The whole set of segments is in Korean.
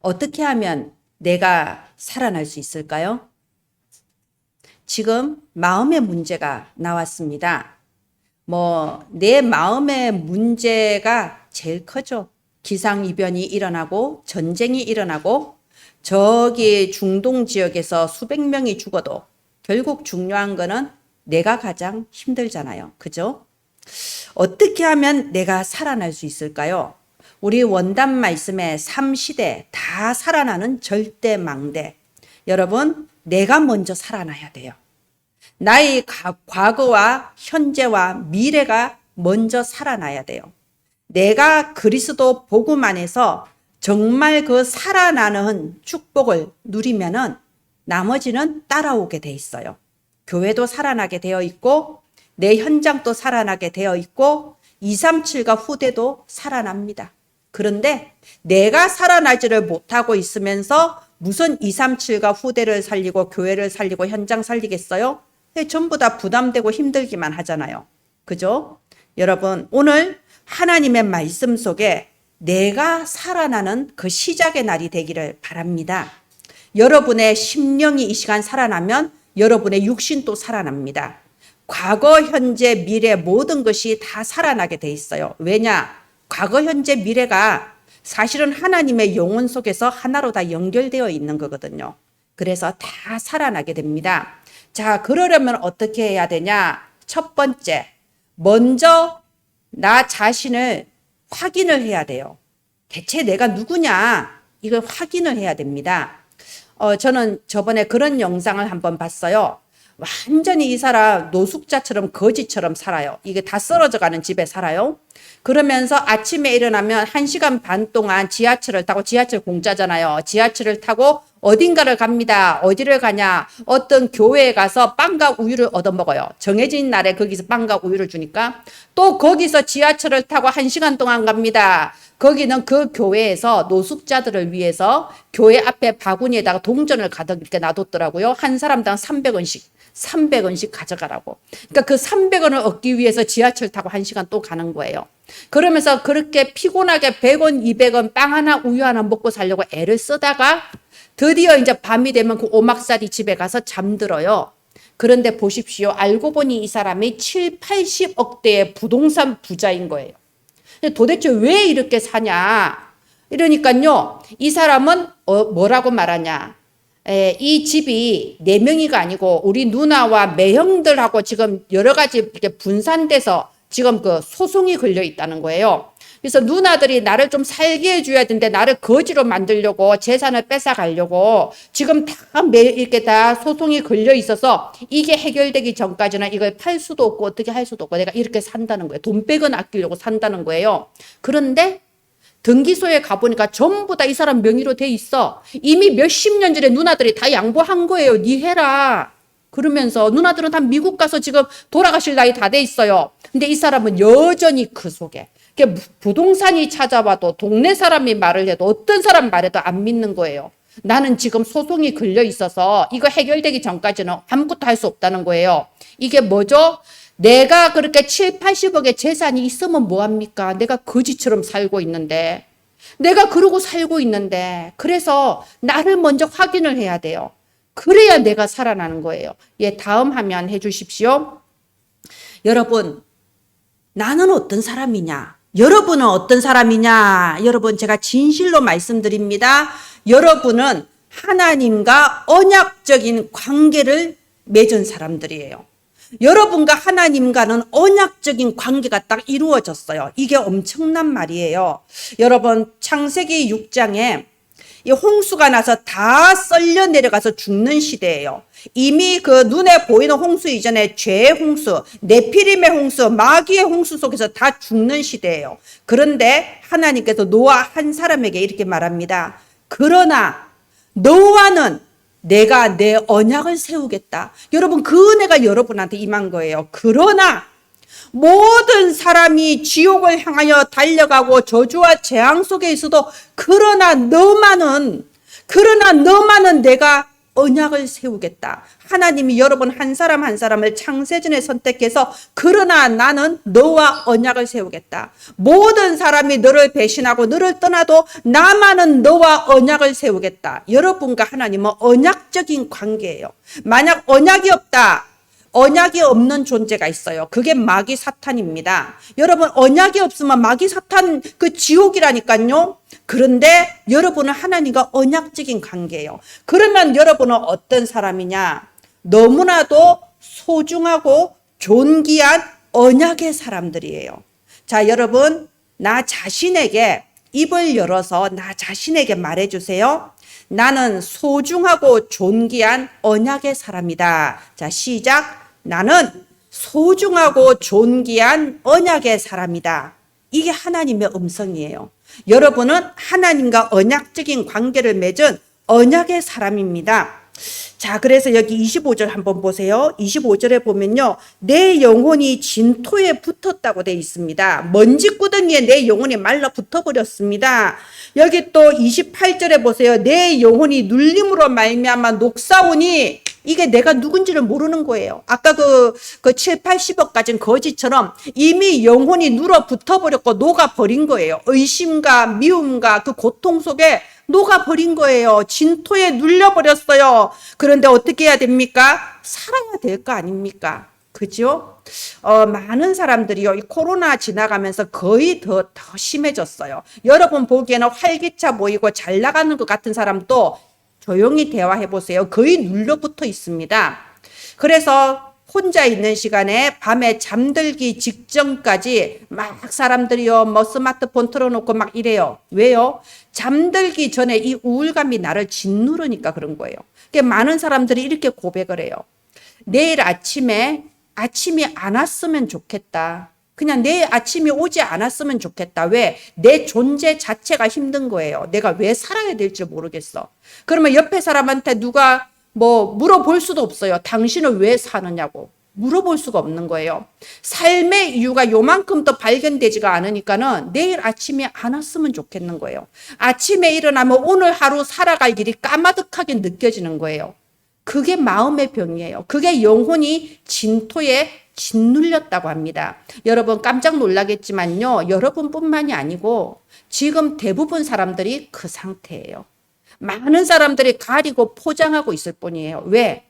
어떻게 하면 내가 살아날 수 있을까요? 지금 마음의 문제가 나왔습니다. 내 마음의 문제가 제일 크죠. 기상이변이 일어나고 전쟁이 일어나고 저기 중동 지역에서 수백 명이 죽어도 결국 중요한 거는 내가 가장 힘들잖아요. 그죠? 어떻게 하면 내가 살아날 수 있을까요? 우리 원단 말씀에 3시대 다 살아나는 절대망대. 여러분, 내가 먼저 살아나야 돼요. 나의 과거와 현재와 미래가 먼저 살아나야 돼요. 내가 그리스도 복음 안에서 정말 그 살아나는 축복을 누리면은 나머지는 따라오게 돼 있어요. 교회도 살아나게 되어 있고 내 현장도 살아나게 되어 있고 237과 후대도 살아납니다. 그런데 내가 살아나지를 못하고 있으면서 무슨 237과 후대를 살리고 교회를 살리고 현장 살리겠어요? 전부 다 부담되고 힘들기만 하잖아요. 그죠? 여러분, 오늘 하나님의 말씀 속에 내가 살아나는 그 시작의 날이 되기를 바랍니다. 여러분의 심령이 이 시간 살아나면 여러분의 육신도 살아납니다. 과거, 현재, 미래 모든 것이 다 살아나게 돼 있어요. 왜냐? 과거, 현재, 미래가 사실은 하나님의 영혼 속에서 하나로 다 연결되어 있는 거거든요. 그래서 다 살아나게 됩니다. 자, 그러려면 어떻게 해야 되냐? 첫 번째, 먼저 나 자신을 확인을 해야 돼요. 대체 내가 누구냐? 이걸 확인을 해야 됩니다. 저는 저번에 그런 영상을 한번 봤어요. 완전히 이 사람 노숙자처럼 거지처럼 살아요. 이게 다 쓰러져가는 집에 살아요. 그러면서 아침에 일어나면 1시간 반 동안 지하철을 타고, 지하철 공짜잖아요. 지하철을 타고 어딘가를 갑니다. 어디를 가냐? 어떤 교회에 가서 빵과 우유를 얻어먹어요. 정해진 날에 거기서 빵과 우유를 주니까 또 거기서 지하철을 타고 1시간 동안 갑니다. 거기는 그 교회에서 노숙자들을 위해서 교회 앞에 바구니에다가 동전을 가득 이렇게 놔뒀더라고요. 한 사람당 300원씩 가져가라고. 그러니까 그 300원을 얻기 위해서 지하철 타고 1시간 또 가는 거예요. 그러면서 그렇게 피곤하게 100원, 200원 빵 하나 우유 하나 먹고 살려고 애를 쓰다가 드디어 이제 밤이 되면 그 오막살이 집에 가서 잠들어요. 그런데 보십시오. 알고 보니 이 사람이 7, 80억 대의 부동산 부자인 거예요. 도대체 왜 이렇게 사냐? 이러니까요. 이 사람은 뭐라고 말하냐? 이 집이 4명이가 아니고 우리 누나와 매형들하고 지금 여러 가지 이렇게 분산돼서 지금 그 소송이 걸려 있다는 거예요. 그래서 누나들이 나를 좀 살게 해줘야 되는데 나를 거지로 만들려고 재산을 뺏어가려고 지금 다 이렇게 다 소송이 걸려 있어서 이게 해결되기 전까지는 이걸 팔 수도 없고 어떻게 할 수도 없고 내가 이렇게 산다는 거예요. 돈 100원 아끼려고 산다는 거예요. 그런데 등기소에 가보니까 전부 다 이 사람 명의로 돼 있어. 이미 몇십 년 전에 누나들이 다 양보한 거예요. 니 해라. 그러면서 누나들은 다 미국 가서 지금 돌아가실 나이 다 돼 있어요. 근데 이 사람은 여전히 그 속에 부동산이 찾아와도 동네 사람이 말을 해도 어떤 사람 말해도 안 믿는 거예요. 나는 지금 소송이 걸려 있어서 이거 해결되기 전까지는 아무것도 할 수 없다는 거예요. 이게 뭐죠? 내가 그렇게 7, 80억의 재산이 있으면 뭐합니까? 내가 거지처럼 살고 있는데. 내가 그러고 살고 있는데. 그래서 나를 먼저 확인을 해야 돼요. 그래야 내가 살아나는 거예요. 예, 다음 화면 해주십시오. 여러분, 나는 어떤 사람이냐? 여러분은 어떤 사람이냐? 여러분, 제가 진실로 말씀드립니다. 여러분은 하나님과 언약적인 관계를 맺은 사람들이에요. 여러분과 하나님과는 언약적인 관계가 딱 이루어졌어요. 이게 엄청난 말이에요. 여러분, 창세기 6장에 이 홍수가 나서 다 썰려 내려가서 죽는 시대예요. 이미 그 눈에 보이는 홍수 이전에 죄의 홍수, 네피림의 홍수, 마귀의 홍수 속에서 다 죽는 시대예요. 그런데 하나님께서 노아 한 사람에게 이렇게 말합니다. 그러나 너와는 내가 내 언약을 세우겠다. 여러분, 그 은혜가 여러분한테 임한 거예요. 그러나 모든 사람이 지옥을 향하여 달려가고 저주와 재앙 속에 있어도 그러나 너만은 내가 언약을 세우겠다. 하나님이 여러분 한 사람 한 사람을 창세전에 선택해서 그러나 나는 너와 언약을 세우겠다. 모든 사람이 너를 배신하고 너를 떠나도 나만은 너와 언약을 세우겠다. 여러분과 하나님은 언약적인 관계예요. 만약 언약이 없다. 언약이 없는 존재가 있어요. 그게 마귀 사탄입니다. 여러분 언약이 없으면 마귀 사탄 그 지옥이라니까요. 그런데 여러분은 하나님과 언약적인 관계예요. 그러면 여러분은 어떤 사람이냐? 너무나도 소중하고 존귀한 언약의 사람들이에요. 자, 여러분 나 자신에게 입을 열어서 나 자신에게 말해주세요. 나는 소중하고 존귀한 언약의 사람이다. 자, 시작. 나는 소중하고 존귀한 언약의 사람이다. 이게 하나님의 음성이에요. 여러분은 하나님과 언약적인 관계를 맺은 언약의 사람입니다. 자, 그래서 여기 25절 한번 보세요. 25절에 보면요. 내 영혼이 진토에 붙었다고 되어 있습니다. 먼지구덩이에 내 영혼이 말라 붙어버렸습니다. 여기 또 28절에 보세요. 내 영혼이 눌림으로 말미암아 녹사오니 이게 내가 누군지를 모르는 거예요. 아까 그 7, 80억 가진 거지처럼 이미 영혼이 눌어 붙어버렸고 녹아버린 거예요. 의심과 미움과 그 고통 속에 녹아버린 거예요. 진토에 눌려버렸어요. 그런데 어떻게 해야 됩니까? 살아야 될 거 아닙니까? 그죠? 많은 사람들이요, 이 코로나 지나가면서 거의 더 심해졌어요. 여러분 보기에는 활기차 보이고 잘 나가는 것 같은 사람도 조용히 대화해 보세요. 거의 눌려붙어 있습니다. 그래서 혼자 있는 시간에 밤에 잠들기 직전까지 막 사람들이요, 뭐 스마트폰 틀어놓고 막 이래요. 왜요? 잠들기 전에 이 우울감이 나를 짓누르니까 그런 거예요. 그러니까 많은 사람들이 이렇게 고백을 해요. 내일 아침이 안 왔으면 좋겠다. 그냥 내일 아침이 오지 않았으면 좋겠다. 왜? 내 존재 자체가 힘든 거예요. 내가 왜 살아야 될지 모르겠어. 그러면 옆에 사람한테 누가 뭐 물어볼 수도 없어요. 당신은 왜 사느냐고. 물어볼 수가 없는 거예요. 삶의 이유가 요만큼도 발견되지가 않으니까는 내일 아침에 안 왔으면 좋겠는 거예요. 아침에 일어나면 오늘 하루 살아갈 일이 까마득하게 느껴지는 거예요. 그게 마음의 병이에요. 그게 영혼이 진토에 짓눌렸다고 합니다. 여러분 깜짝 놀라겠지만요. 여러분뿐만이 아니고 지금 대부분 사람들이 그 상태예요. 많은 사람들이 가리고 포장하고 있을 뿐이에요. 왜?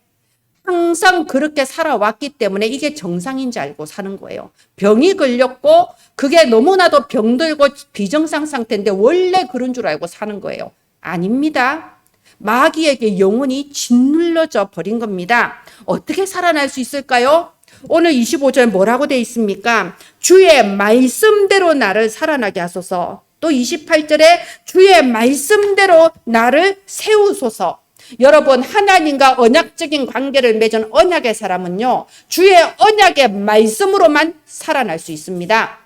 항상 그렇게 살아왔기 때문에 이게 정상인지 알고 사는 거예요. 병이 걸렸고 그게 너무나도 병들고 비정상 상태인데 원래 그런 줄 알고 사는 거예요. 아닙니다. 마귀에게 영혼이 짓눌러져 버린 겁니다. 어떻게 살아날 수 있을까요? 오늘 25절 뭐라고 되어 있습니까? 주의 말씀대로 나를 살아나게 하소서. 또 28절에 주의 말씀대로 나를 세우소서. 여러분 하나님과 언약적인 관계를 맺은 언약의 사람은요. 주의 언약의 말씀으로만 살아날 수 있습니다.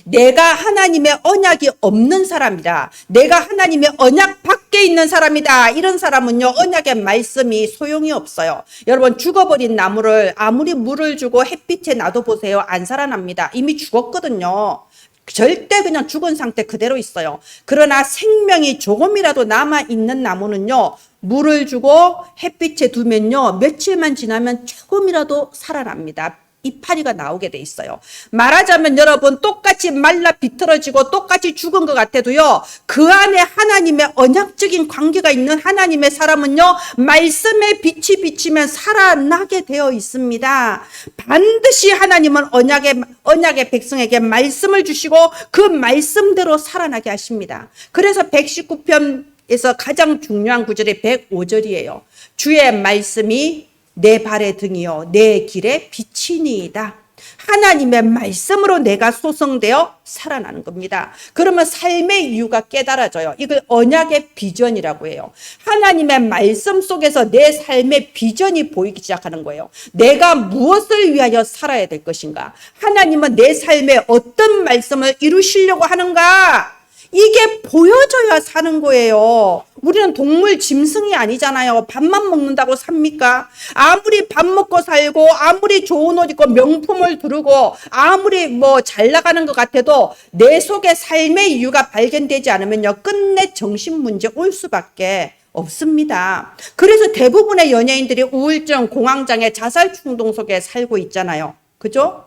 내가 하나님의 언약이 없는 사람이다. 내가 하나님의 언약 밖에 있는 사람이다. 이런 사람은요. 언약의 말씀이 소용이 없어요. 여러분 죽어버린 나무를 아무리 물을 주고 햇빛에 놔둬보세요. 안 살아납니다. 이미 죽었거든요. 절대 그냥 죽은 상태 그대로 있어요. 그러나 생명이 조금이라도 남아있는 나무는요. 물을 주고 햇빛에 두면요. 며칠만 지나면 조금이라도 살아납니다. 이파리가 나오게 돼 있어요. 말하자면 여러분 똑같이 말라 비틀어지고 똑같이 죽은 것 같아도요. 그 안에 하나님의 언약적인 관계가 있는 하나님의 사람은요. 말씀의 빛이 비치면 살아나게 되어 있습니다. 반드시 하나님은 언약의 백성에게 말씀을 주시고 그 말씀대로 살아나게 하십니다. 그래서 119편에서 가장 중요한 구절이 105절이에요. 주의 말씀이 내 발의 등이요 내 길의 빛이니이다. 하나님의 말씀으로 내가 소성되어 살아나는 겁니다. 그러면 삶의 이유가 깨달아져요. 이걸 언약의 비전이라고 해요. 하나님의 말씀 속에서 내 삶의 비전이 보이기 시작하는 거예요. 내가 무엇을 위하여 살아야 될 것인가? 하나님은 내 삶에 어떤 말씀을 이루시려고 하는가? 이게 보여져야 사는 거예요. 우리는 동물 짐승이 아니잖아요. 밥만 먹는다고 삽니까? 아무리 밥 먹고 살고 아무리 좋은 옷 입고 명품을 두르고 아무리 뭐 잘 나가는 것 같아도 내 속에 삶의 이유가 발견되지 않으면요. 끝내 정신 문제 올 수밖에 없습니다. 그래서 대부분의 연예인들이 우울증, 공황장애, 자살 충동 속에 살고 있잖아요. 그죠?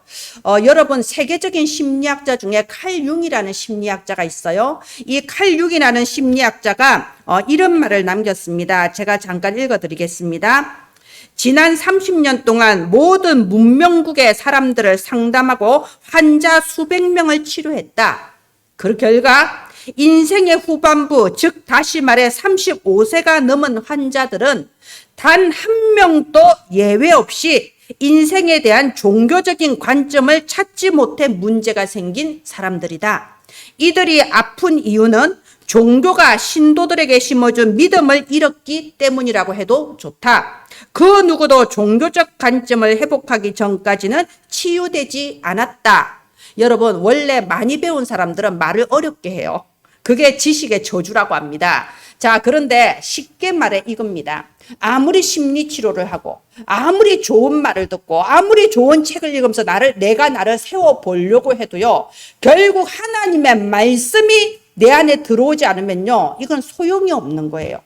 여러분, 세계적인 심리학자 중에 칼 융이라는 심리학자가 있어요. 이 칼 융이라는 심리학자가 이런 말을 남겼습니다. 제가 잠깐 읽어드리겠습니다. 지난 30년 동안 모든 문명국의 사람들을 상담하고 환자 수백 명을 치료했다. 그 결과 인생의 후반부, 즉 다시 말해 35세가 넘은 환자들은 단 한 명도 예외 없이 인생에 대한 종교적인 관점을 찾지 못해 문제가 생긴 사람들이다. 이들이 아픈 이유는 종교가 신도들에게 심어준 믿음을 잃었기 때문이라고 해도 좋다. 그 누구도 종교적 관점을 회복하기 전까지는 치유되지 않았다. 여러분, 원래 많이 배운 사람들은 말을 어렵게 해요. 그게 지식의 저주라고 합니다. 자, 그런데 쉽게 말해 이겁니다. 아무리 심리 치료를 하고 아무리 좋은 말을 듣고 아무리 좋은 책을 읽으면서 내가 나를 세워 보려고 해도요, 결국 하나님의 말씀이 내 안에 들어오지 않으면요, 이건 소용이 없는 거예요.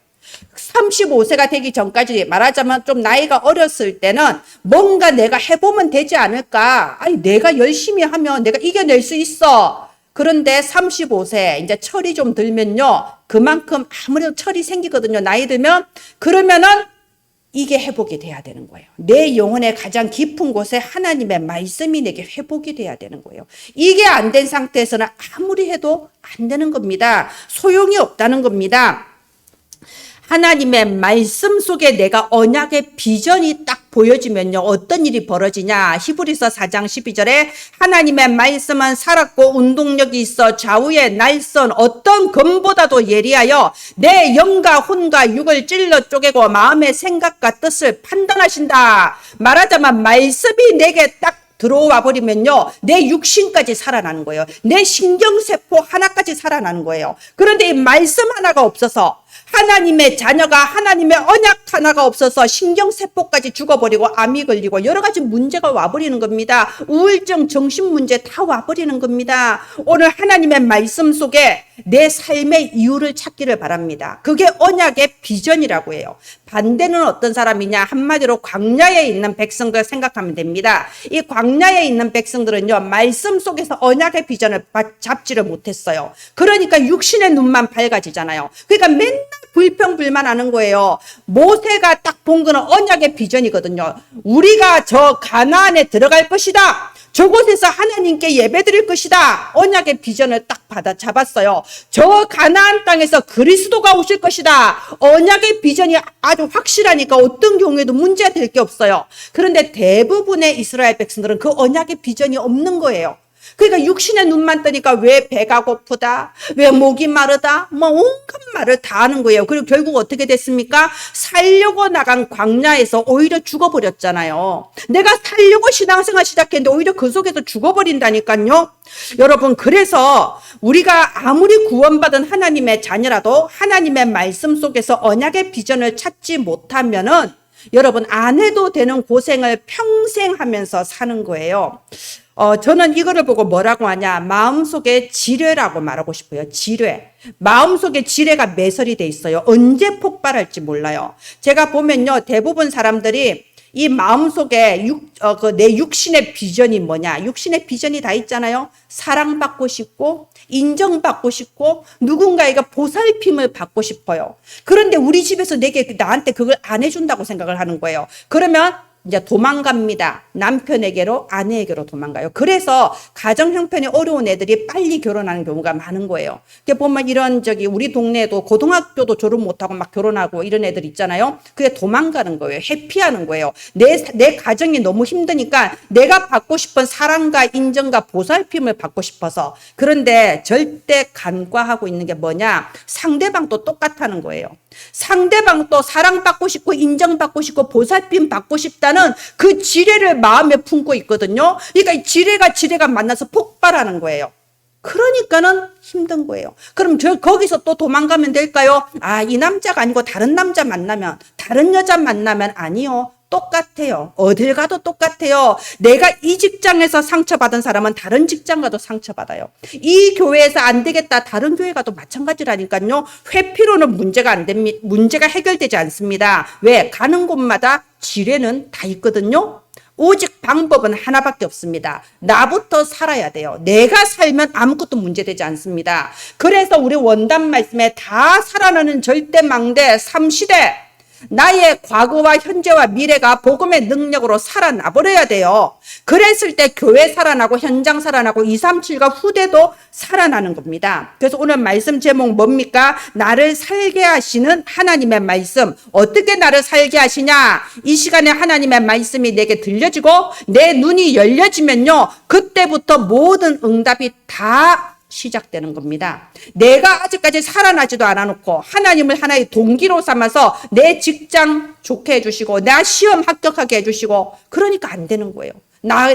35세가 되기 전까지 말하자면 좀 나이가 어렸을 때는 뭔가 내가 해보면 되지 않을까? 아니, 내가 열심히 하면 내가 이겨낼 수 있어. 그런데 35세, 이제 철이 좀 들면요, 그만큼 아무래도 철이 생기거든요. 나이 들면. 그러면은 이게 회복이 돼야 되는 거예요. 내 영혼의 가장 깊은 곳에 하나님의 말씀이 내게 회복이 돼야 되는 거예요. 이게 안 된 상태에서는 아무리 해도 안 되는 겁니다. 소용이 없다는 겁니다. 하나님의 말씀 속에 내가 언약의 비전이 딱 보여지면요, 어떤 일이 벌어지냐. 히브리서 4장 12절에 하나님의 말씀은 살았고 운동력이 있어 좌우의 날선 어떤 검보다도 예리하여 내 영과 혼과 육을 찔러 쪼개고 마음의 생각과 뜻을 판단하신다. 말하자면 말씀이 내게 딱 들어와 버리면요, 내 육신까지 살아나는 거예요. 내 신경세포 하나까지 살아나는 거예요. 그런데 이 말씀 하나가 없어서, 하나님의 자녀가 하나님의 언약 하나가 없어서 신경세포까지 죽어버리고 암이 걸리고 여러 가지 문제가 와버리는 겁니다. 우울증, 정신문제 다 와버리는 겁니다. 오늘 하나님의 말씀 속에 내 삶의 이유를 찾기를 바랍니다. 그게 언약의 비전이라고 해요. 반대는 어떤 사람이냐? 한마디로 광야에 있는 백성들 생각하면 됩니다. 이 광야에 있는 백성들은요, 말씀 속에서 언약의 비전을 잡지를 못했어요. 그러니까 육신의 눈만 밝아지잖아요. 그러니까 맨날 불평불만하는 거예요. 모세가 딱 본 거는 언약의 비전이거든요. 우리가 저 가나안에 들어갈 것이다. 저곳에서 하나님께 예배드릴 것이다. 언약의 비전을 딱 잡았어요. 저 가나안 땅에서 그리스도가 오실 것이다. 언약의 비전이 아주 확실하니까 어떤 경우에도 문제가 될 게 없어요. 그런데 대부분의 이스라엘 백성들은 그 언약의 비전이 없는 거예요. 그러니까 육신의 눈만 뜨니까 왜 배가 고프다, 왜 목이 마르다, 뭐 온갖 말을 다 하는 거예요. 그리고 결국 어떻게 됐습니까? 살려고 나간 광야에서 오히려 죽어버렸잖아요. 내가 살려고 신앙생활 시작했는데 오히려 그 속에서 죽어버린다니까요. 여러분, 그래서 우리가 아무리 구원받은 하나님의 자녀라도 하나님의 말씀 속에서 언약의 비전을 찾지 못하면은 여러분, 안 해도 되는 고생을 평생 하면서 사는 거예요. 저는 이거를 보고 뭐라고 하냐, 마음속에 지뢰라고 말하고 싶어요. 지뢰. 마음속에 지뢰가 매설이 돼 있어요. 언제 폭발할지 몰라요. 제가 보면요, 대부분 사람들이 이 마음속에 내 육신의 비전이 뭐냐? 육신의 비전이 다 있잖아요. 사랑받고 싶고 인정받고 싶고 누군가에게 보살핌을 받고 싶어요. 그런데 우리 집에서 나한테 그걸 안 해준다고 생각을 하는 거예요. 그러면 이제 도망갑니다. 남편에게로, 아내에게로 도망가요. 그래서 가정 형편이 어려운 애들이 빨리 결혼하는 경우가 많은 거예요. 이렇게 보면 우리 동네에도 고등학교도 졸업 못하고 막 결혼하고 이런 애들 있잖아요. 그게 도망가는 거예요. 회피하는 거예요. 내 가정이 너무 힘드니까 내가 받고 싶은 사랑과 인정과 보살핌을 받고 싶어서. 그런데 절대 간과하고 있는 게 뭐냐? 상대방도 똑같다는 거예요. 상대방도 사랑받고 싶고 인정받고 싶고 보살핌 받고 싶다는 그 지뢰를 마음에 품고 있거든요. 그러니까 이 지뢰가 만나서 폭발하는 거예요. 그러니까는 힘든 거예요. 그럼 거기서 또 도망가면 될까요? 이 남자가 아니고 다른 남자 만나면, 다른 여자 만나면, 아니요. 똑같아요. 어딜 가도 똑같아요. 내가 이 직장에서 상처받은 사람은 다른 직장 가도 상처받아요. 이 교회에서 안 되겠다, 다른 교회 가도 마찬가지라니까요. 회피로는 문제가 안 됩니다. 문제가 해결되지 않습니다. 왜? 가는 곳마다 지뢰는 다 있거든요. 오직 방법은 하나밖에 없습니다. 나부터 살아야 돼요. 내가 살면 아무것도 문제되지 않습니다. 그래서 우리 원단 말씀에 다 살아나는 절대망대 3시대, 나의 과거와 현재와 미래가 복음의 능력으로 살아나 버려야 돼요. 그랬을 때 교회 살아나고 현장 살아나고 237과 후대도 살아나는 겁니다. 그래서 오늘 말씀 제목 뭡니까? 나를 살게 하시는 하나님의 말씀. 어떻게 나를 살게 하시냐? 이 시간에 하나님의 말씀이 내게 들려지고 내 눈이 열려지면요, 그때부터 모든 응답이 다 시작되는 겁니다. 내가 아직까지 살아나지도 않아놓고 하나님을 하나의 동기로 삼아서 내 직장 좋게 해주시고 나 시험 합격하게 해주시고 그러니까 안 되는 거예요.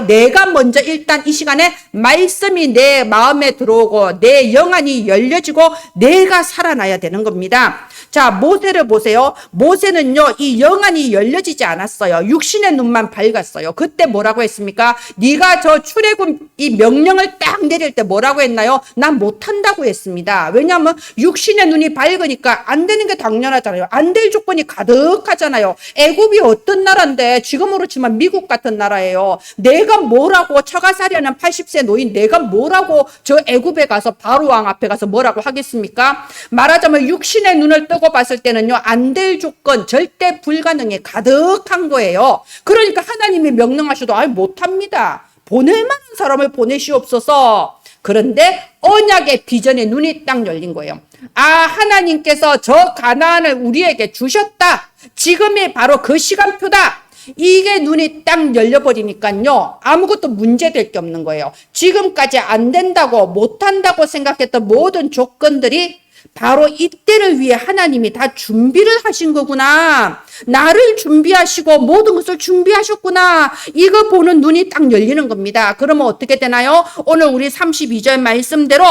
내가 먼저 일단 이 시간에 말씀이 내 마음에 들어오고 내 영안이 열려지고 내가 살아나야 되는 겁니다. 자, 모세를 보세요. 모세는요, 이 영안이 열려지지 않았어요. 육신의 눈만 밝았어요. 그때 뭐라고 했습니까? 네가 저 출애굽 이 명령을 딱 내릴 때 뭐라고 했나요? 난 못한다고 했습니다. 왜냐하면 육신의 눈이 밝으니까 안 되는 게 당연하잖아요. 안 될 조건이 가득하잖아요. 애굽이 어떤 나라인데 지금으로 치면 미국 같은 나라예요. 내가 뭐라고 처가살이하는 80세 노인 내가 뭐라고 저 애굽에 가서 바로왕 앞에 가서 뭐라고 하겠습니까? 말하자면 육신의 눈을 뜨고 봤을 때는요, 안 될 조건, 절대 불가능이 가득한 거예요. 그러니까 하나님이 명령하셔도 못합니다. 보낼 만한 사람을 보내시옵소서. 그런데 언약의 비전에 눈이 딱 열린 거예요. 아, 하나님께서 저 가나안을 우리에게 주셨다. 지금이 바로 그 시간표다. 이게 눈이 딱 열려버리니까요, 아무것도 문제될 게 없는 거예요. 지금까지 안 된다고 못한다고 생각했던 모든 조건들이 바로 이때를 위해 하나님이 다 준비를 하신 거구나. 나를 준비하시고 모든 것을 준비하셨구나. 이거 보는 눈이 딱 열리는 겁니다. 그러면 어떻게 되나요? 오늘 우리 32절 말씀대로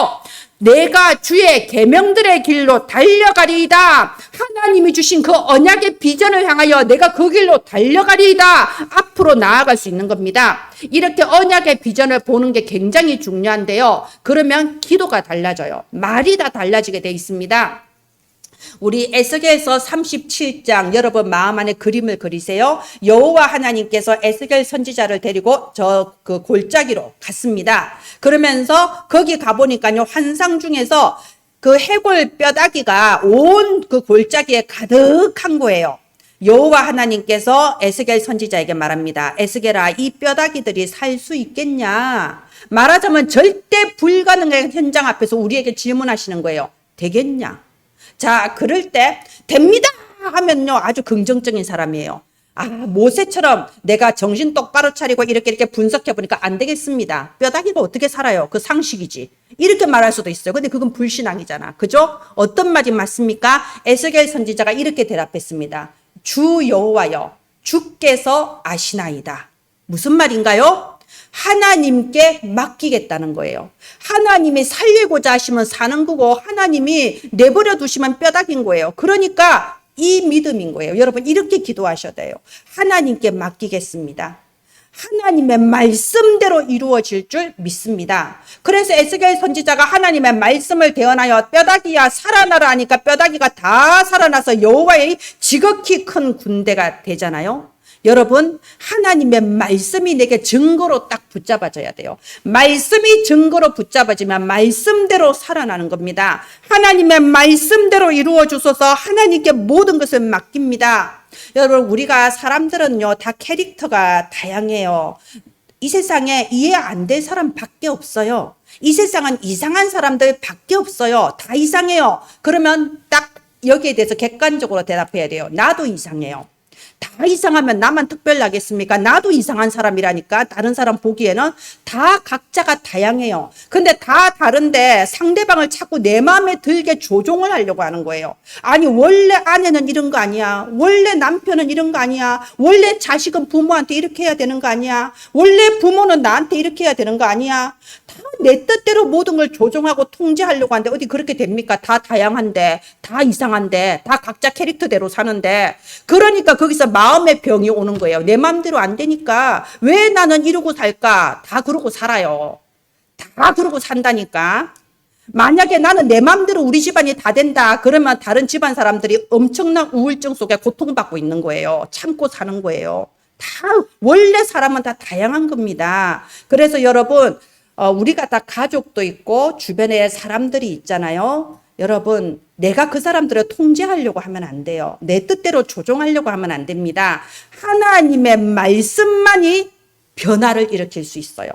내가 주의 계명들의 길로 달려가리이다. 하나님이 주신 그 언약의 비전을 향하여 내가 그 길로 달려가리이다. 앞으로 나아갈 수 있는 겁니다. 이렇게 언약의 비전을 보는 게 굉장히 중요한데요. 그러면 기도가 달라져요. 말이 다 달라지게 돼 있습니다. 우리 에스겔서 37장 여러분 마음 안에 그림을 그리세요. 여호와 하나님께서 에스겔 선지자를 데리고 저 그 골짜기로 갔습니다. 그러면서 거기 가보니까요, 환상 중에서 그 해골 뼈다귀가 온 그 골짜기에 가득한 거예요. 여호와 하나님께서 에스겔 선지자에게 말합니다. 에스겔아, 이 뼈다귀들이 살 수 있겠냐? 말하자면 절대 불가능한 현장 앞에서 우리에게 질문하시는 거예요. 되겠냐? 자, 그럴 때 됩니다 하면요, 아주 긍정적인 사람이에요. 아, 모세처럼 내가 정신 똑바로 차리고 이렇게 분석해 보니까 안 되겠습니다. 뼈다귀가 어떻게 살아요? 그 상식이지. 이렇게 말할 수도 있어요. 근데 그건 불신앙이잖아. 그죠? 어떤 말이 맞습니까? 에스겔 선지자가 이렇게 대답했습니다. 주 여호와여, 주께서 아시나이다. 무슨 말인가요? 하나님께 맡기겠다는 거예요. 하나님이 살리고자 하시면 사는 거고 하나님이 내버려 두시면 뼈다귀인 거예요. 그러니까 이 믿음인 거예요. 여러분, 이렇게 기도하셔야 돼요. 하나님께 맡기겠습니다. 하나님의 말씀대로 이루어질 줄 믿습니다. 그래서 에스겔 선지자가 하나님의 말씀을 대언하여 뼈다귀야 살아나라 하니까 뼈다귀가 다 살아나서 여호와의 지극히 큰 군대가 되잖아요. 여러분, 하나님의 말씀이 내게 증거로 딱 붙잡아져야 돼요. 말씀이 증거로 붙잡아지면 말씀대로 살아나는 겁니다. 하나님의 말씀대로 이루어 주소서. 하나님께 모든 것을 맡깁니다. 여러분, 우리가 사람들은요, 다 캐릭터가 다양해요. 이 세상에 이해 안 될 사람 밖에 없어요. 이 세상은 이상한 사람들 밖에 없어요. 다 이상해요. 그러면 딱 여기에 대해서 객관적으로 대답해야 돼요. 나도 이상해요. 다 이상하면 나만 특별하겠습니까? 나도 이상한 사람이라니까. 다른 사람 보기에는 다 각자가 다양해요. 근데 다 다른데 상대방을 자꾸 내 마음에 들게 조종을 하려고 하는 거예요. 아니, 원래 아내는 이런 거 아니야. 원래 남편은 이런 거 아니야. 원래 자식은 부모한테 이렇게 해야 되는 거 아니야. 원래 부모는 나한테 이렇게 해야 되는 거 아니야. 다 내 뜻대로 모든 걸 조종하고 통제하려고 하는데 어디 그렇게 됩니까? 다 다양한데, 다 이상한데, 다 각자 캐릭터대로 사는데. 그러니까 그 거기서 마음의 병이 오는 거예요. 내 마음대로 안 되니까 왜 나는 이러고 살까? 다 그러고 살아요. 다 그러고 산다니까. 만약에 나는 내 마음대로 우리 집안이 다 된다. 그러면 다른 집안 사람들이 엄청난 우울증 속에 고통받고 있는 거예요. 참고 사는 거예요. 다 원래 사람은 다 다양한 겁니다. 그래서 여러분 우리가 다 가족도 있고 주변에 사람들이 있잖아요. 여러분 내가 그 사람들을 통제하려고 하면 안 돼요. 내 뜻대로 조종하려고 하면 안 됩니다. 하나님의 말씀만이 변화를 일으킬 수 있어요.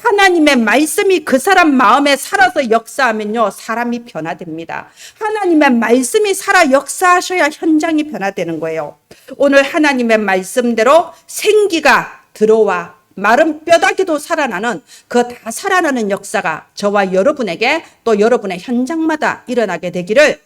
하나님의 말씀이 그 사람 마음에 살아서 역사하면요, 사람이 변화됩니다. 하나님의 말씀이 살아 역사하셔야 현장이 변화되는 거예요. 오늘 하나님의 말씀대로 생기가 들어와 마른 뼈다귀도 살아나는 그 다 살아나는 역사가 저와 여러분에게 또 여러분의 현장마다 일어나게 되기를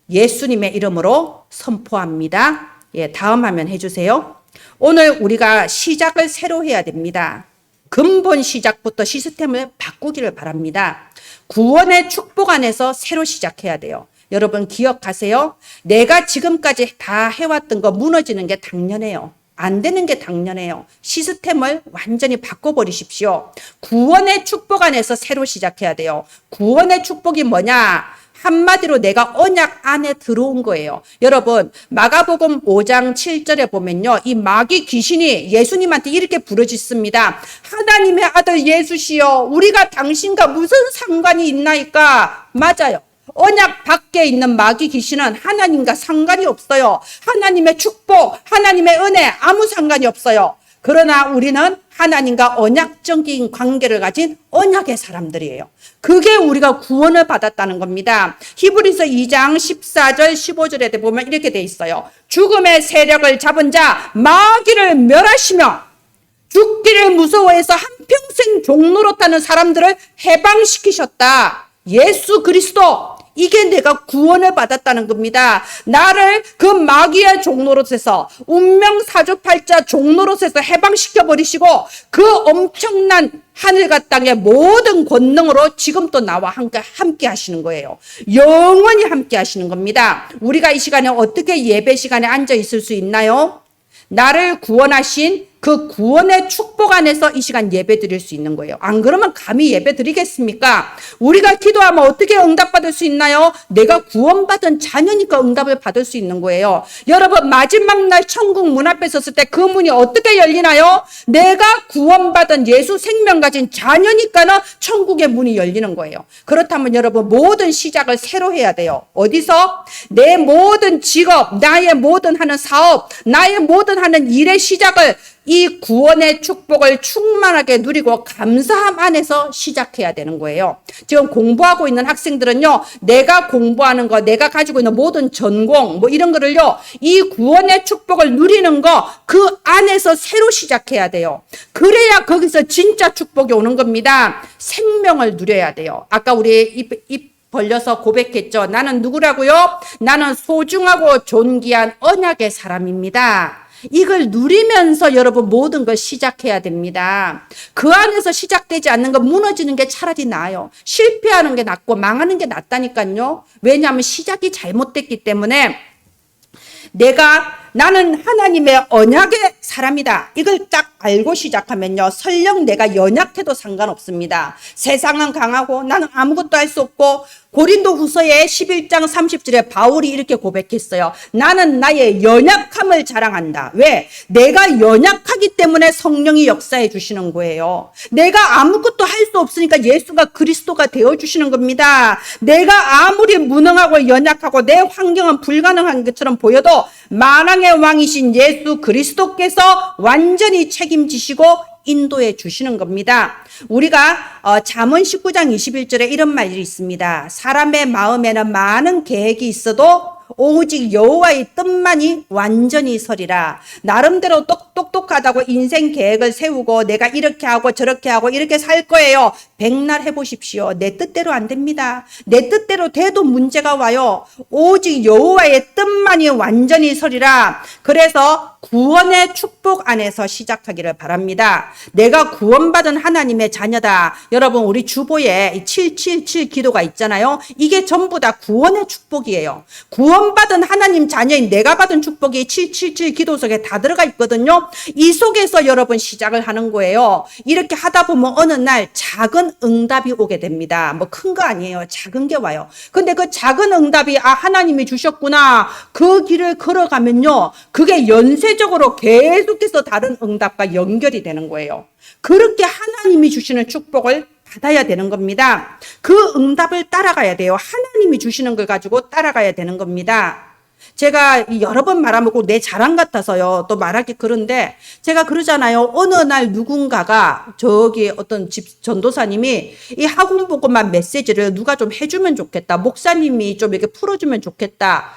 예수님의 이름으로 선포합니다. 예, 다음 화면 해주세요. 오늘 우리가 시작을 새로 해야 됩니다. 근본 시작부터 시스템을 바꾸기를 바랍니다. 구원의 축복 안에서 새로 시작해야 돼요. 여러분 기억하세요. 내가 지금까지 다 해왔던 거 무너지는 게 당연해요. 안 되는 게 당연해요. 시스템을 완전히 바꿔버리십시오. 구원의 축복 안에서 새로 시작해야 돼요. 구원의 축복이 뭐냐? 한마디로 내가 언약 안에 들어온 거예요. 여러분 마가복음 5장 7절에 보면요. 이 마귀 귀신이 예수님한테 이렇게 부르짖습니다. 하나님의 아들 예수시여 우리가 당신과 무슨 상관이 있나이까? 맞아요. 언약 밖에 있는 마귀 귀신은 하나님과 상관이 없어요. 하나님의 축복, 하나님의 은혜 아무 상관이 없어요. 그러나 우리는 하나님과 언약적인 관계를 가진 언약의 사람들이에요. 그게 우리가 구원을 받았다는 겁니다. 히브리서 2장 14절 15절에 보면 이렇게 돼 있어요. 죽음의 세력을 잡은 자 마귀를 멸하시며 죽기를 무서워해서 한평생 종노릇하는 사람들을 해방시키셨다. 예수 그리스도, 이게 내가 구원을 받았다는 겁니다. 나를 그 마귀의 종노릇에서 운명 사주팔자 종노릇에서 해방시켜 버리시고 그 엄청난 하늘과 땅의 모든 권능으로 지금 또 나와 함께 하시는 거예요. 영원히 함께 하시는 겁니다. 우리가 이 시간에 어떻게 예배 시간에 앉아 있을 수 있나요? 나를 구원하신 그 구원의 축복 안에서 이 시간 예배 드릴 수 있는 거예요. 안 그러면 감히 예배 드리겠습니까? 우리가 기도하면 어떻게 응답받을 수 있나요? 내가 구원받은 자녀니까 응답을 받을 수 있는 거예요. 여러분 마지막 날 천국 문 앞에 섰을 때 그 문이 어떻게 열리나요? 내가 구원받은 예수 생명 가진 자녀니까는 천국의 문이 열리는 거예요. 그렇다면 여러분 모든 시작을 새로 해야 돼요. 어디서? 내 모든 직업, 나의 모든 하는 사업, 나의 모든 하는 일의 시작을 이 구원의 축복을 충만하게 누리고 감사함 안에서 시작해야 되는 거예요. 지금 공부하고 있는 학생들은요, 내가 공부하는 거, 내가 가지고 있는 모든 전공, 뭐 이런 거를요, 이 구원의 축복을 누리는 거, 그 안에서 새로 시작해야 돼요. 그래야 거기서 진짜 축복이 오는 겁니다. 생명을 누려야 돼요. 아까 우리 입 벌려서 고백했죠. 나는 누구라고요? 나는 소중하고 존귀한 언약의 사람입니다. 이걸 누리면서 여러분 모든 걸 시작해야 됩니다. 그 안에서 시작되지 않는 거 무너지는 게 차라리 나아요. 실패하는 게 낫고 망하는 게 낫다니까요. 왜냐하면 시작이 잘못됐기 때문에 나는 하나님의 언약의 사람이다. 이걸 딱 알고 시작하면요. 설령 내가 연약해도 상관없습니다. 세상은 강하고 나는 아무것도 할 수 없고 고린도 후서의 11장 30절에 바울이 이렇게 고백했어요. 나는 나의 연약함을 자랑한다. 왜? 내가 연약하기 때문에 성령이 역사해 주시는 거예요. 내가 아무것도 할 수 없으니까 예수가 그리스도가 되어주시는 겁니다. 내가 아무리 무능하고 연약하고 내 환경은 불가능한 것처럼 보여도 만왕의 왕이신 예수 그리스도께서 완전히 책임지시고 인도해 주시는 겁니다. 우리가 잠언 19장 21절에 이런 말이 있습니다. 사람의 마음에는 많은 계획이 있어도 오직 여호와의 뜻만이 완전히 서리라. 나름대로 똑똑하다고 인생 계획을 세우고 내가 이렇게 하고 저렇게 하고 이렇게 살 거예요. 백날 해보십시오. 내 뜻대로 안 됩니다. 내 뜻대로 돼도 문제가 와요. 오직 여호와의 뜻만이 완전히 서리라. 그래서 구원의 축복 안에서 시작하기를 바랍니다. 내가 구원받은 하나님의 자녀다. 여러분, 우리 주보에 777 기도가 있잖아요. 이게 전부 다 구원의 축복이에요. 구원받은 하나님 자녀인 내가 받은 축복이 777 기도 속에 다 들어가 있거든요. 이 속에서 여러분 시작을 하는 거예요. 이렇게 하다 보면 어느 날 작은 응답이 오게 됩니다. 뭐 큰 거 아니에요. 작은 게 와요. 근데 그 작은 응답이 하나님이 주셨구나. 그 길을 걸어가면요. 그게 연쇄적으로 계속해서 다른 응답과 연결이 되는 거예요. 그렇게 하나님이 주시는 축복을 받아야 되는 겁니다. 그 응답을 따라가야 돼요. 하나님이 주시는 걸 가지고 따라가야 되는 겁니다. 제가 여러 번 말하고 내 자랑 같아서요. 또 말하기 그런데 제가 그러잖아요. 어느 날 누군가가 저기 어떤 집 전도사님이 이 학원 보고만 메시지를 누가 좀 해주면 좋겠다. 목사님이 좀 이렇게 풀어주면 좋겠다.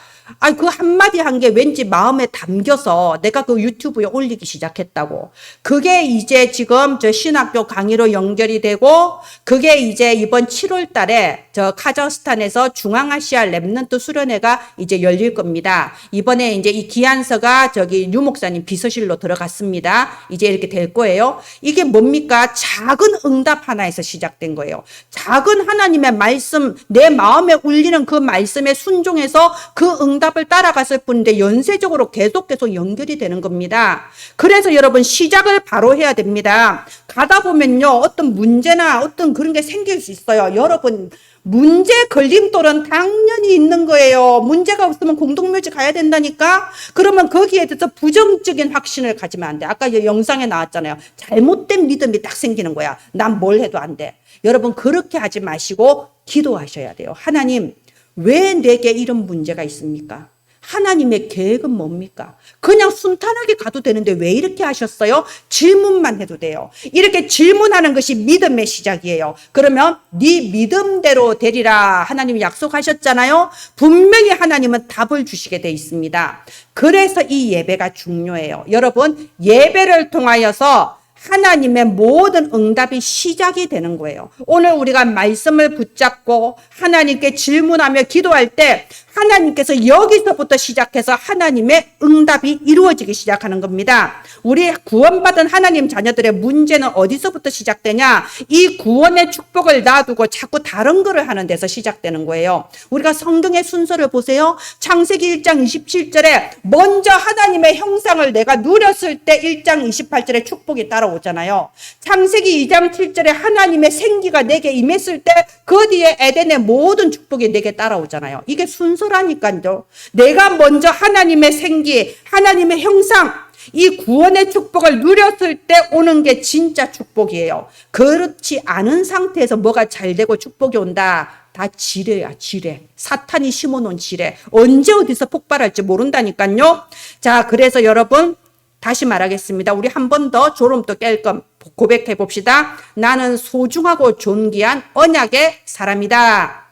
그 한마디 한 게 왠지 마음에 담겨서 내가 그 유튜브에 올리기 시작했다고. 그게 이제 지금 저 신학교 강의로 연결이 되고, 그게 이제 이번 7월 달에 저 카자흐스탄에서 중앙아시아 렘넌트 수련회가 이제 열릴 겁니다. 이번에 이제 이 기한서가 저기 유 목사님 비서실로 들어갔습니다. 이제 이렇게 될 거예요. 이게 뭡니까? 작은 응답 하나에서 시작된 거예요. 작은 하나님의 말씀, 내 마음에 울리는 그 말씀에 순종해서 그 응답을 따라갔을 뿐인데 연쇄적으로 계속 연결이 되는 겁니다. 그래서 여러분 시작을 바로 해야 됩니다. 가다 보면요. 어떤 문제나 어떤 그런 게 생길 수 있어요. 여러분 문제 걸림돌은 당연히 있는 거예요. 문제가 없으면 공동묘지 가야 된다니까. 그러면 거기에 대해서 부정적인 확신을 가지면 안 돼. 아까 영상에 나왔잖아요. 잘못된 믿음이 딱 생기는 거야. 난 뭘 해도 안 돼. 여러분 그렇게 하지 마시고 기도하셔야 돼요. 하나님, 왜 내게 이런 문제가 있습니까? 하나님의 계획은 뭡니까? 그냥 순탄하게 가도 되는데 왜 이렇게 하셨어요? 질문만 해도 돼요. 이렇게 질문하는 것이 믿음의 시작이에요. 그러면 네 믿음대로 되리라 하나님이 약속하셨잖아요. 분명히 하나님은 답을 주시게 돼 있습니다. 그래서 이 예배가 중요해요. 여러분 예배를 통하여서 하나님의 모든 응답이 시작이 되는 거예요. 오늘 우리가 말씀을 붙잡고 하나님께 질문하며 기도할 때 하나님께서 여기서부터 시작해서 하나님의 응답이 이루어지기 시작하는 겁니다. 우리 구원받은 하나님 자녀들의 문제는 어디서부터 시작되냐? 이 구원의 축복을 놔두고 자꾸 다른 거를 하는 데서 시작되는 거예요. 우리가 성경의 순서를 보세요. 창세기 1장 27절에 먼저 하나님의 형상을 내가 누렸을 때 1장 28절에 축복이 따라오잖아요. 창세기 2장 7절에 하나님의 생기가 내게 임했을 때 그 뒤에 에덴의 모든 축복이 내게 따라오잖아요. 이게 순서라니까요. 내가 먼저 하나님의 생기, 하나님의 형상, 이 구원의 축복을 누렸을 때 오는 게 진짜 축복이에요. 그렇지 않은 상태에서 뭐가 잘 되고 축복이 온다. 다 지뢰야, 지뢰. 사탄이 심어놓은 지뢰. 언제 어디서 폭발할지 모른다니까요. 자, 그래서 여러분 다시 말하겠습니다. 우리 한 번 더 졸음도 깰 건 고백해 봅시다. 나는 소중하고 존귀한 언약의 사람이다.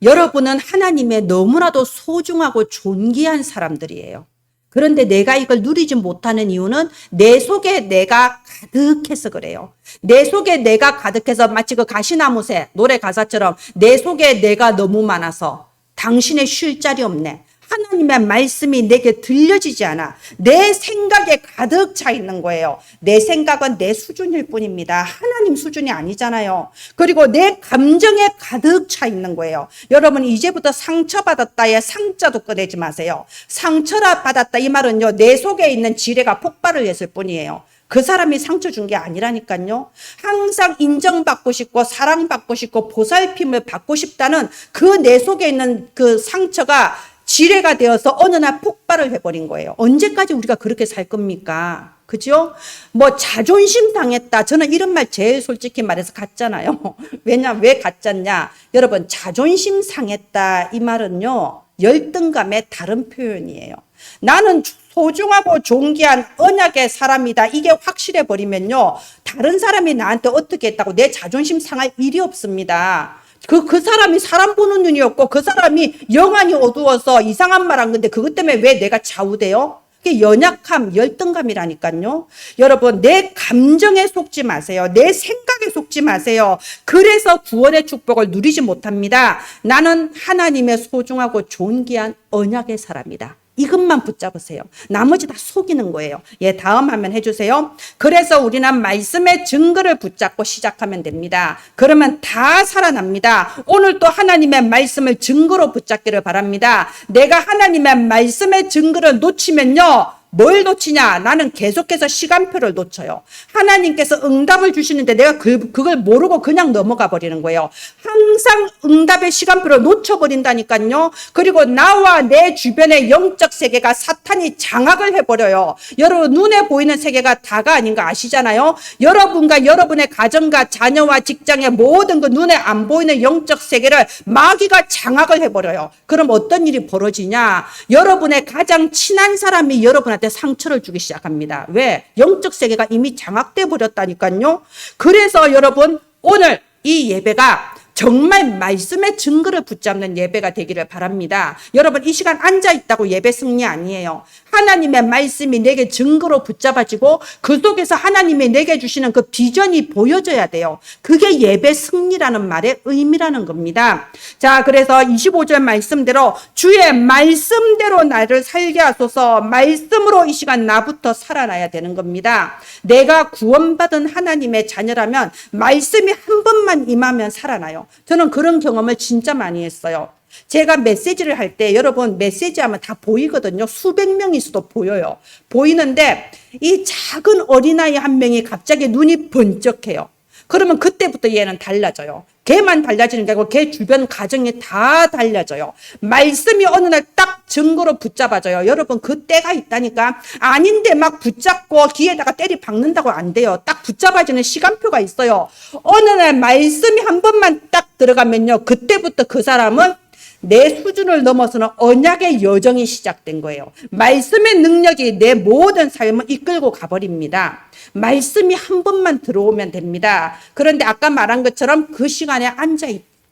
여러분은 하나님의 너무나도 소중하고 존귀한 사람들이에요. 그런데 내가 이걸 누리지 못하는 이유는 내 속에 내가 가득해서 그래요. 내 속에 내가 가득해서 마치 그 가시나무새 노래 가사처럼 내 속에 내가 너무 많아서 당신의 쉴 자리 없네. 하나님의 말씀이 내게 들려지지 않아. 내 생각에 가득 차 있는 거예요. 내 생각은 내 수준일 뿐입니다. 하나님 수준이 아니잖아요. 그리고 내 감정에 가득 차 있는 거예요. 여러분 이제부터 상처받았다에 상자도 꺼내지 마세요. 상처라 받았다 이 말은요. 내 속에 있는 지뢰가 폭발을 했을 뿐이에요. 그 사람이 상처 준 게 아니라니까요. 항상 인정받고 싶고 사랑받고 싶고 보살핌을 받고 싶다는 그 내 속에 있는 그 상처가 지뢰가 되어서 어느 날 폭발을 해버린 거예요. 언제까지 우리가 그렇게 살 겁니까? 그죠? 뭐 자존심 상했다. 저는 이런 말 제일 솔직히 말해서 같잖아요. 왜 가짜냐? 여러분 자존심 상했다 이 말은요. 열등감의 다른 표현이에요. 나는 소중하고 존귀한 언약의 사람이다. 이게 확실해 버리면요. 다른 사람이 나한테 어떻게 했다고 내 자존심 상할 일이 없습니다. 그 사람이 사람 보는 눈이 없고 그 사람이 영안이 어두워서 이상한 말 한 건데 그것 때문에 왜 내가 좌우돼요? 그게 연약함, 열등감이라니까요. 여러분, 내 감정에 속지 마세요. 내 생각에 속지 마세요. 그래서 구원의 축복을 누리지 못합니다. 나는 하나님의 소중하고 존귀한 언약의 사람이다. 이것만 붙잡으세요. 나머지 다 속이는 거예요. 예, 다음 화면 해주세요. 그래서 우리는 말씀의 증거를 붙잡고 시작하면 됩니다. 그러면 다 살아납니다. 오늘 또 하나님의 말씀을 증거로 붙잡기를 바랍니다. 내가 하나님의 말씀의 증거를 놓치면요, 뭘 놓치냐? 나는 계속해서 시간표를 놓쳐요. 하나님께서 응답을 주시는데 내가 그걸 모르고 그냥 넘어가 버리는 거예요. 항상 응답의 시간표를 놓쳐버린다니까요. 그리고 나와 내 주변의 영적 세계가 사탄이 장악을 해버려요. 여러분, 눈에 보이는 세계가 다가 아닌 거 아시잖아요. 여러분과 여러분의 가정과 자녀와 직장의 모든 그 눈에 안 보이는 영적 세계를 마귀가 장악을 해버려요. 그럼 어떤 일이 벌어지냐? 여러분의 가장 친한 사람이 여러분한테 상처를 주기 시작합니다. 왜? 영적 세계가 이미 장악돼 버렸다니까요. 그래서 여러분, 오늘 이 예배가 정말 말씀의 증거를 붙잡는 예배가 되기를 바랍니다. 여러분, 이 시간 앉아 있다고 예배 승리 아니에요. 하나님의 말씀이 내게 증거로 붙잡아지고 그 속에서 하나님이 내게 주시는 그 비전이 보여져야 돼요. 그게 예배 승리라는 말의 의미라는 겁니다. 자, 그래서 25절 말씀대로 주의 말씀대로 나를 살게 하소서. 말씀으로 이 시간 나부터 살아나야 되는 겁니다. 내가 구원받은 하나님의 자녀라면 말씀이 한 번만 임하면 살아나요. 저는 그런 경험을 진짜 많이 했어요. 제가 메시지를 할 때 여러분, 메시지 하면 다 보이거든요. 수백 명이 있어도 보여요. 보이는데 이 작은 어린아이 한 명이 갑자기 눈이 번쩍해요. 그러면 그때부터 얘는 달라져요. 걔만 달라지는 게 아니고 걔 주변 가정이 다 달라져요. 말씀이 어느 날 딱 증거로 붙잡아져요. 여러분, 그 때가 있다니까. 아닌데 막 붙잡고 귀에다가 때리 박는다고 안 돼요. 딱 붙잡아지는 시간표가 있어요. 어느 날 말씀이 한 번만 딱 들어가면요, 그때부터 그 사람은 내 수준을 넘어서는 언약의 여정이 시작된 거예요. 말씀의 능력이 내 모든 삶을 이끌고 가버립니다. 말씀이 한 번만 들어오면 됩니다. 그런데 아까 말한 것처럼 그 시간에 앉아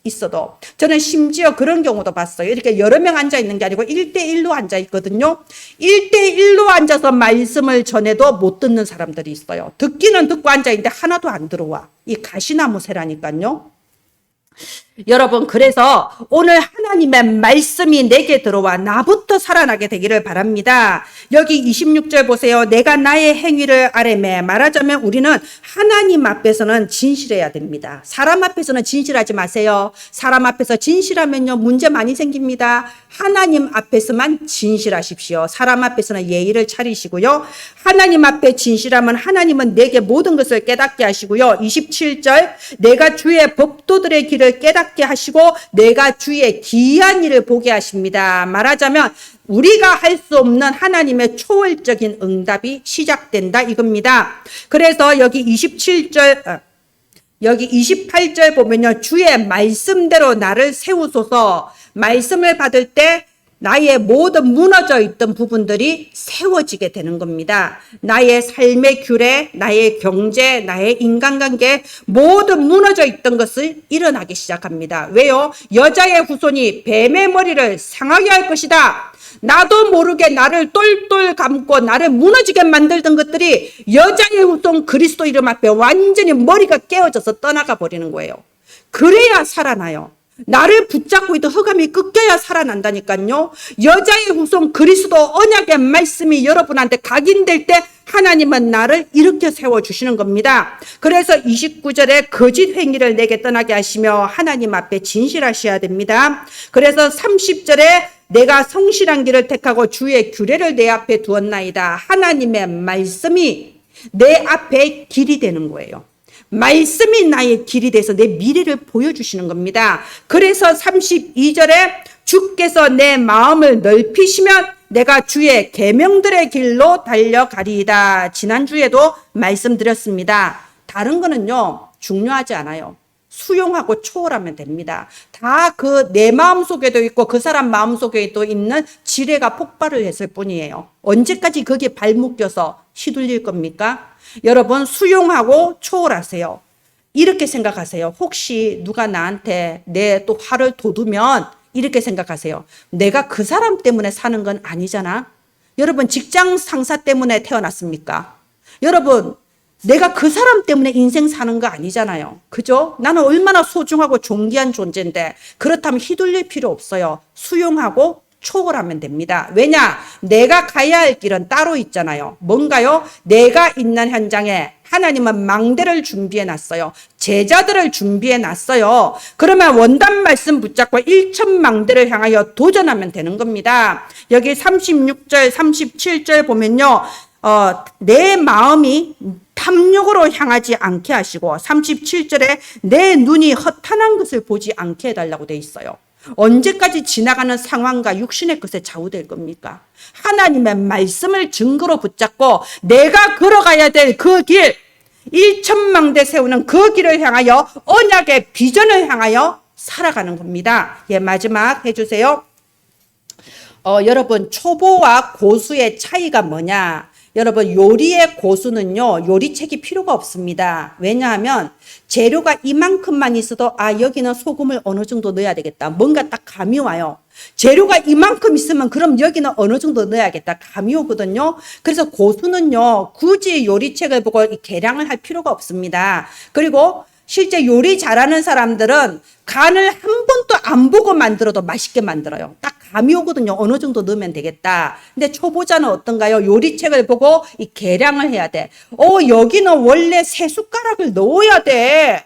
있어도, 저는 심지어 그런 경우도 봤어요. 이렇게 여러 명 앉아 있는 게 아니고 1대1로 앉아 있거든요. 1대1로 앉아서 말씀을 전해도 못 듣는 사람들이 있어요. 듣기는 듣고 앉아 있는데 하나도 안 들어와. 이 가시나무 새라니까요. 여러분, 그래서 오늘 하나님의 말씀이 내게 들어와 나부터 살아나게 되기를 바랍니다. 여기 26절 보세요. 내가 나의 행위를 아뢰매. 말하자면 우리는 하나님 앞에서는 진실해야 됩니다. 사람 앞에서는 진실하지 마세요. 사람 앞에서 진실하면요, 문제 많이 생깁니다. 하나님 앞에서만 진실하십시오. 사람 앞에서는 예의를 차리시고요. 하나님 앞에 진실하면 하나님은 내게 모든 것을 깨닫게 하시고요. 27절, 내가 주의 법도들의 길을 깨닫게 하시고 내가 주의 기이한 일을 보게 하십니다. 말하자면 우리가 할 수 없는 하나님의 초월적인 응답이 시작된다 이겁니다. 그래서 여기 28절 보면요, 주의 말씀대로 나를 세우소서. 말씀을 받을 때 나의 모든 무너져 있던 부분들이 세워지게 되는 겁니다. 나의 삶의 규례, 나의 경제, 나의 인간관계, 모든 무너져 있던 것을 일어나기 시작합니다. 왜요? 여자의 후손이 뱀의 머리를 상하게 할 것이다. 나도 모르게 나를 똘똘 감고 나를 무너지게 만들던 것들이 여자의 후손 그리스도 이름 앞에 완전히 머리가 깨어져서 떠나가 버리는 거예요. 그래야 살아나요. 나를 붙잡고 있던 흑암이 꺾여야 살아난다니까요. 여자의 후손 그리스도 언약의 말씀이 여러분한테 각인될 때 하나님은 나를 이렇게 세워주시는 겁니다. 그래서 29절에 거짓 행위를 내게 떠나게 하시며 하나님 앞에 진실하셔야 됩니다. 그래서 30절에 내가 성실한 길을 택하고 주의 규례를 내 앞에 두었나이다. 하나님의 말씀이 내 앞에 길이 되는 거예요. 말씀이 나의 길이 돼서 내 미래를 보여주시는 겁니다. 그래서 32절에 주께서 내 마음을 넓히시면 내가 주의 계명들의 길로 달려가리이다. 지난주에도 말씀드렸습니다. 다른 거는요, 중요하지 않아요. 수용하고 초월하면 됩니다. 다 그 내 마음속에도 있고 그 사람 마음속에도 있는 지뢰가 폭발을 했을 뿐이에요. 언제까지 거기에 발 묶여서 휘둘릴 겁니까? 여러분, 수용하고 초월하세요. 이렇게 생각하세요. 혹시 누가 나한테 내 또 화를 돋우면 이렇게 생각하세요. 내가 그 사람 때문에 사는 건 아니잖아. 여러분 직장 상사 때문에 태어났습니까? 여러분 내가 그 사람 때문에 인생 사는 거 아니잖아요. 그죠? 나는 얼마나 소중하고 존귀한 존재인데 그렇다면 휘둘릴 필요 없어요. 수용하고 초월하면 됩니다. 왜냐? 내가 가야 할 길은 따로 있잖아요. 뭔가요? 내가 있는 현장에 하나님은 망대를 준비해 놨어요. 제자들을 준비해 놨어요. 그러면 원단 말씀 붙잡고 1,000망대를 향하여 도전하면 되는 겁니다. 여기 36절, 37절 보면요. 내 마음이 탐욕으로 향하지 않게 하시고 37절에 내 눈이 허탄한 것을 보지 않게 해달라고 돼 있어요. 언제까지 지나가는 상황과 육신의 것에 좌우될 겁니까? 하나님의 말씀을 증거로 붙잡고 내가 걸어가야 될 그 길, 1,000망대 세우는 그 길을 향하여 언약의 비전을 향하여 살아가는 겁니다. 예, 마지막 해주세요. 여러분 초보와 고수의 차이가 뭐냐? 여러분 요리의 고수는요 요리책이 필요가 없습니다. 왜냐하면 재료가 이만큼만 있어도 여기는 소금을 어느 정도 넣어야 되겠다. 뭔가 딱 감이 와요. 재료가 이만큼 있으면 그럼 여기는 어느 정도 넣어야겠다. 감이 오거든요. 그래서 고수는요 굳이 요리책을 보고 계량을 할 필요가 없습니다. 그리고 실제 요리 잘하는 사람들은 간을 한 번도 안 보고 만들어도 맛있게 만들어요. 딱 감이 오거든요. 어느 정도 넣으면 되겠다. 근데 초보자는 어떤가요? 요리책을 보고 이 계량을 해야 돼. 여기는 원래 3숟가락을 넣어야 돼.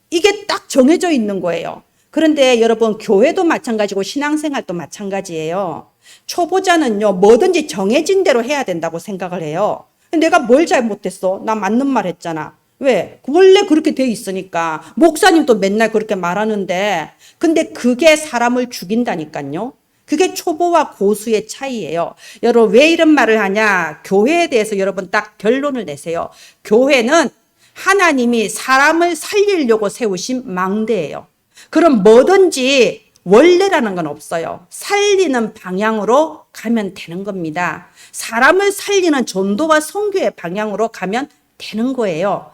이게 딱 정해져 있는 거예요. 그런데 여러분 교회도 마찬가지고 신앙생활도 마찬가지예요. 초보자는요 뭐든지 정해진 대로 해야 된다고 생각을 해요. 내가 뭘 잘못했어? 나 맞는 말 했잖아. 왜? 원래 그렇게 돼 있으니까. 목사님도 맨날 그렇게 말하는데 근데 그게 사람을 죽인다니까요. 그게 초보와 고수의 차이예요. 여러분 왜 이런 말을 하냐? 교회에 대해서 여러분 딱 결론을 내세요. 교회는 하나님이 사람을 살리려고 세우신 망대예요. 그럼 뭐든지 원래라는 건 없어요. 살리는 방향으로 가면 되는 겁니다. 사람을 살리는 전도와 선교의 방향으로 가면 되는 거예요.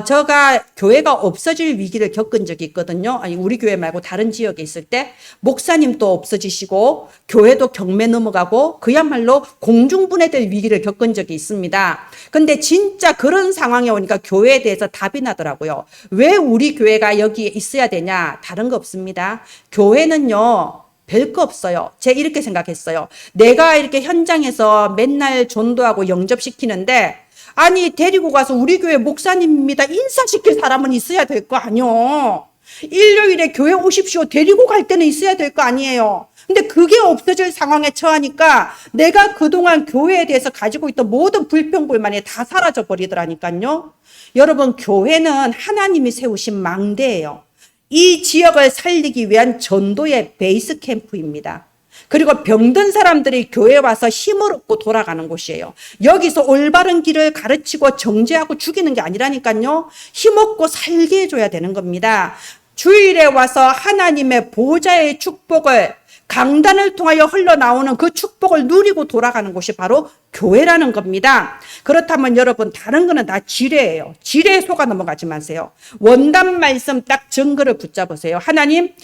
제가 교회가 없어질 위기를 겪은 적이 있거든요. 아니, 우리 교회 말고 다른 지역에 있을 때 목사님도 없어지시고 교회도 경매 넘어가고 그야말로 공중분해될 위기를 겪은 적이 있습니다. 근데 진짜 그런 상황에 오니까 교회에 대해서 답이 나더라고요. 왜 우리 교회가 여기에 있어야 되냐? 다른 거 없습니다. 교회는요. 별거 없어요. 제가 이렇게 생각했어요. 내가 이렇게 현장에서 맨날 전도하고 영접시키는데 아니 데리고 가서 우리 교회 목사님입니다. 인사시킬 사람은 있어야 될 거 아니요. 일요일에 교회 오십시오. 데리고 갈 때는 있어야 될 거 아니에요. 근데 그게 없어질 상황에 처하니까 내가 그동안 교회에 대해서 가지고 있던 모든 불평불만이 다 사라져 버리더라니까요. 여러분 교회는 하나님이 세우신 망대예요. 이 지역을 살리기 위한 전도의 베이스 캠프입니다. 그리고 병든 사람들이 교회에 와서 힘을 얻고 돌아가는 곳이에요. 여기서 올바른 길을 가르치고 정죄하고 죽이는 게 아니라니까요. 힘없고 살게 해줘야 되는 겁니다. 주일에 와서 하나님의 보좌의 축복을 강단을 통하여 흘러나오는 그 축복을 누리고 돌아가는 곳이 바로 교회라는 겁니다. 그렇다면 여러분 다른 거는 다 지뢰예요. 지뢰에 속아 넘어가지 마세요. 원단 말씀 딱 증거를 붙잡으세요. 하나님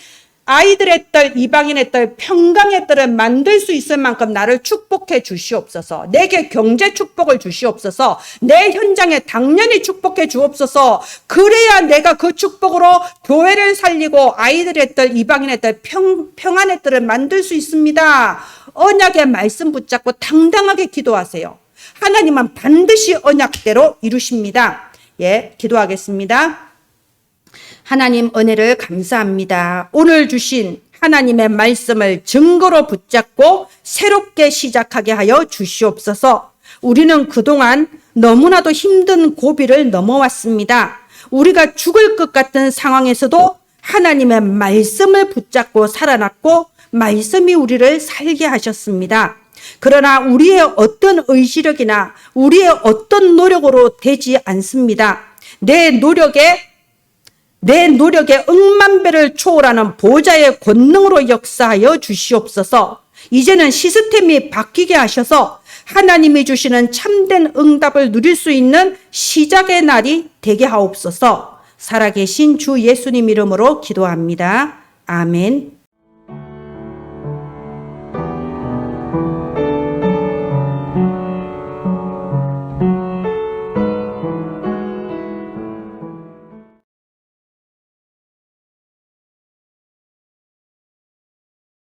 아이들의 딸, 이방인의 딸, 평강의 딸을 만들 수 있을 만큼 나를 축복해 주시옵소서. 내게 경제 축복을 주시옵소서. 내 현장에 당연히 축복해 주옵소서. 그래야 내가 그 축복으로 교회를 살리고 아이들의 딸, 이방인의 딸, 평안의 딸을 만들 수 있습니다. 언약의 말씀 붙잡고 당당하게 기도하세요. 하나님은 반드시 언약대로 이루십니다. 예, 기도하겠습니다. 하나님 은혜를 감사합니다. 오늘 주신 하나님의 말씀을 증거로 붙잡고 새롭게 시작하게 하여 주시옵소서. 우리는 그동안 너무나도 힘든 고비를 넘어왔습니다. 우리가 죽을 것 같은 상황에서도 하나님의 말씀을 붙잡고 살아났고 말씀이 우리를 살게 하셨습니다. 그러나 우리의 어떤 의지력이나 우리의 어떤 노력으로 되지 않습니다. 내 노력에 억만 배를 초월하는 보좌의 권능으로 역사하여 주시옵소서. 이제는 시스템이 바뀌게 하셔서 하나님이 주시는 참된 응답을 누릴 수 있는 시작의 날이 되게 하옵소서. 살아계신 주 예수님 이름으로 기도합니다. 아멘.